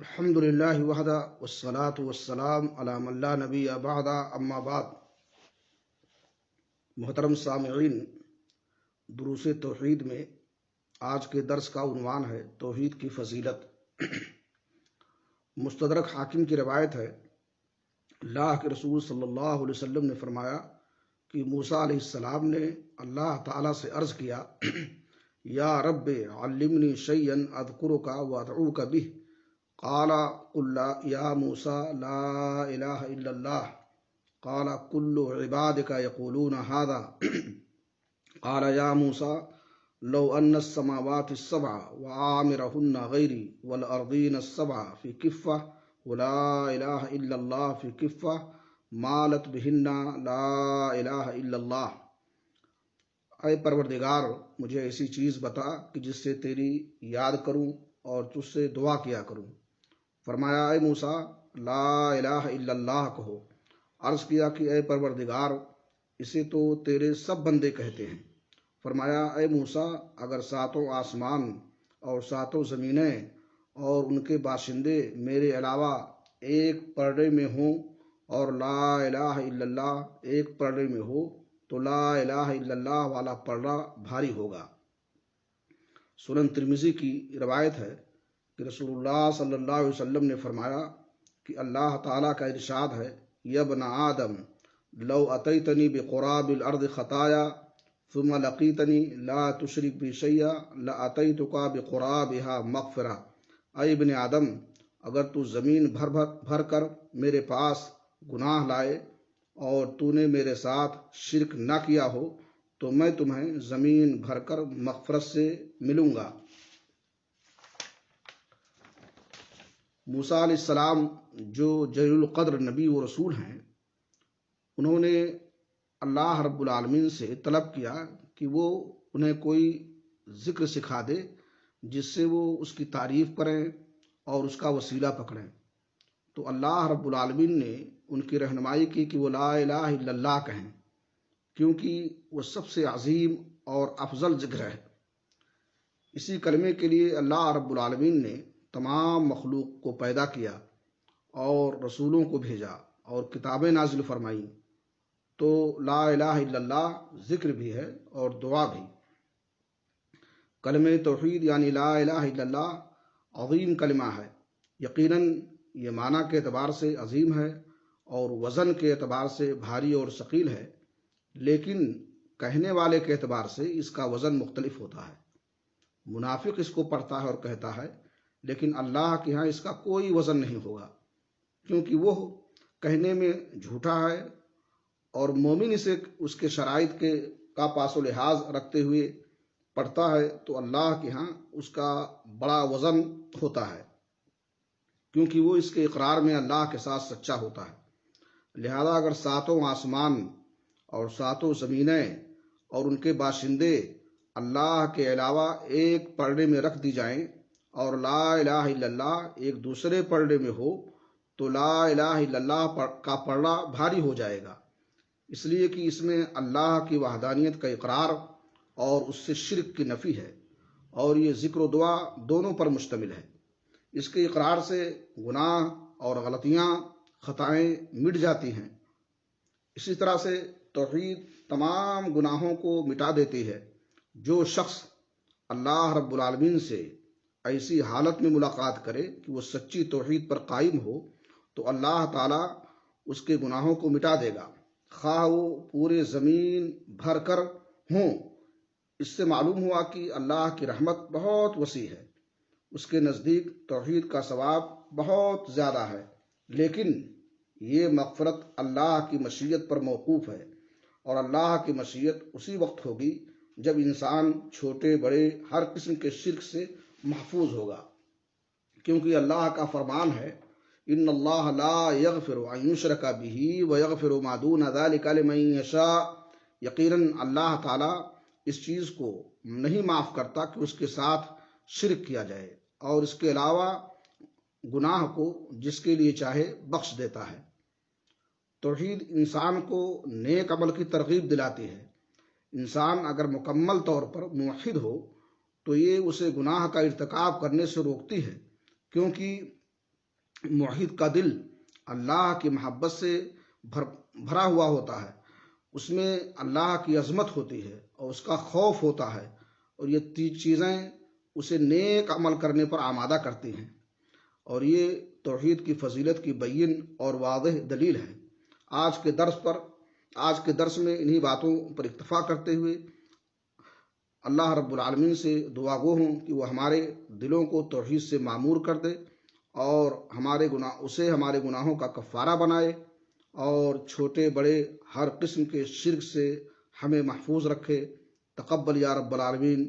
الحمد للہ وحدہ والصلاة والسلام علی من لا نبی بعد اما بعد۔ محترم سامعین، دروس توحید میں آج کے درس کا عنوان ہے توحید کی فضیلت۔ مستدرک حاکم کی روایت ہے، اللہ کے رسول صلی اللہ علیہ وسلم نے فرمایا کہ موسیٰ علیہ السلام نے اللہ تعالیٰ سے عرض کیا، یا رب علمنی شیئا اذکرک وادعوک بہ۔ قال قل یا موسیٰ لا الہ الا اللہ۔ قال کل عبادک یقولون ھذا۔ قال یا موسیٰ لو ان السماوات السبع وعامرهن غیری والارضین السبع فی کفہ ولا الہ الا اللہ فی کفہ مالت بہن لا الہ الا اللہ۔ اے پروردگار، مجھے ایسی چیز بتا کہ جس سے تیری یاد کروں اور تجھ سے دعا کیا کروں۔ فرمایا، اے موسیٰ لا الہ الا اللہ کہو۔ عرض کیا کہ اے پروردگار، اسے تو تیرے سب بندے کہتے ہیں۔ فرمایا، اے موسیٰ، اگر ساتوں آسمان اور ساتوں زمینیں اور ان کے باشندے میرے علاوہ ایک پردے میں ہوں اور لا الہ الا اللہ ایک پردے میں ہو تو لا الہ الا اللہ والا پردہ بھاری ہوگا۔ سنن ترمذی کی روایت ہے کہ رسول اللہ صلی اللہ علیہ وسلم نے فرمایا کہ اللہ تعالیٰ کا ارشاد ہے، یا ابن آدم لو اتیتنی بقراب الارض خطایا ثم لقیتنی لا تشرک بی شیئا لاتیتک بقرابها مغفرہ۔ اے ابن آدم، اگر تو زمین بھر کر میرے پاس گناہ لائے اور تو نے میرے ساتھ شرک نہ کیا ہو تو میں تمہیں زمین بھر کر مغفرت سے ملوں گا۔ موسیٰ علیہ السلام جو جلیل القدر نبی و رسول ہیں، انہوں نے اللہ رب العالمین سے طلب کیا کہ وہ انہیں کوئی ذکر سکھا دے جس سے وہ اس کی تعریف کریں اور اس کا وسیلہ پکڑیں۔ تو اللہ رب العالمین نے ان کی رہنمائی کی کہ وہ لا الہ الا اللہ کہیں، کیونکہ وہ سب سے عظیم اور افضل ذکر ہے۔ اسی کلمے کے لیے اللہ رب العالمین نے تمام مخلوق کو پیدا کیا اور رسولوں کو بھیجا اور کتابیں نازل فرمائیں، تو لا الہ الا اللہ ذکر بھی ہے اور دعا بھی۔ کلمہ توحید یعنی لا الہ الا اللہ عظیم کلمہ ہے۔ یقیناً یہ معنی کے اعتبار سے عظیم ہے اور وزن کے اعتبار سے بھاری اور ثقیل ہے، لیکن کہنے والے کے اعتبار سے اس کا وزن مختلف ہوتا ہے۔ منافق اس کو پڑھتا ہے اور کہتا ہے، لیکن اللہ کے ہاں اس کا کوئی وزن نہیں ہوگا، کیونکہ وہ کہنے میں جھوٹا ہے، اور مومن اسے اس کے شرائط کا پاس و لحاظ رکھتے ہوئے پڑھتا ہے تو اللہ کے ہاں اس کا بڑا وزن ہوتا ہے، کیونکہ وہ اس کے اقرار میں اللہ کے ساتھ سچا ہوتا ہے۔ لہذا اگر ساتوں آسمان اور ساتوں زمینیں اور ان کے باشندے اللہ کے علاوہ ایک پردے میں رکھ دی جائیں اور لا الہ الا اللہ ایک دوسرے پردے میں ہو تو لا الہ الا اللہ کا پردہ بھاری ہو جائے گا، اس لیے کہ اس میں اللہ کی وحدانیت کا اقرار اور اس سے شرک کی نفی ہے، اور یہ ذکر و دعا دونوں پر مشتمل ہے۔ اس کے اقرار سے گناہ اور غلطیاں، خطائیں مٹ جاتی ہیں۔ اسی طرح سے توحید تمام گناہوں کو مٹا دیتی ہے۔ جو شخص اللہ رب العالمین سے ایسی حالت میں ملاقات کرے کہ وہ سچی توحید پر قائم ہو تو اللہ تعالیٰ اس کے گناہوں کو مٹا دے گا، خواہ وہ پورے زمین بھر کر ہوں۔ اس سے معلوم ہوا کہ اللہ کی رحمت بہت وسیع ہے، اس کے نزدیک توحید کا ثواب بہت زیادہ ہے، لیکن یہ مغفرت اللہ کی مشیت پر موقوف ہے، اور اللہ کی مشیت اسی وقت ہوگی جب انسان چھوٹے بڑے ہر قسم کے شرک سے محفوظ ہوگا، کیونکہ اللہ کا فرمان ہے، ان اللہ لا یغفر ان یشرک بہ ویغفر ما دون ذلک لمن یشاء۔ یقیناً اللہ تعالیٰ اس چیز کو نہیں معاف کرتا کہ اس کے ساتھ شرک کیا جائے، اور اس کے علاوہ گناہ کو جس کے لیے چاہے بخش دیتا ہے۔ توحید انسان کو نیک عمل کی ترغیب دلاتی ہے۔ انسان اگر مکمل طور پر موحد ہو تو یہ اسے گناہ کا ارتکاب کرنے سے روکتی ہے، کیونکہ موحد کا دل اللہ کی محبت سے بھرا ہوا ہوتا ہے، اس میں اللہ کی عظمت ہوتی ہے اور اس کا خوف ہوتا ہے، اور یہ چیزیں اسے نیک عمل کرنے پر آمادہ کرتی ہیں، اور یہ توحید کی فضیلت کی بین اور واضح دلیل ہے۔ آج کے درس میں انہی باتوں پر اکتفا کرتے ہوئے اللہ رب العالمین سے دعا گو ہوں کہ وہ ہمارے دلوں کو توحید سے معمور کر دے، اور ہمارے گناہوں کا کفارہ بنائے، اور چھوٹے بڑے ہر قسم کے شرک سے ہمیں محفوظ رکھے۔ تقبل یا رب العالمین۔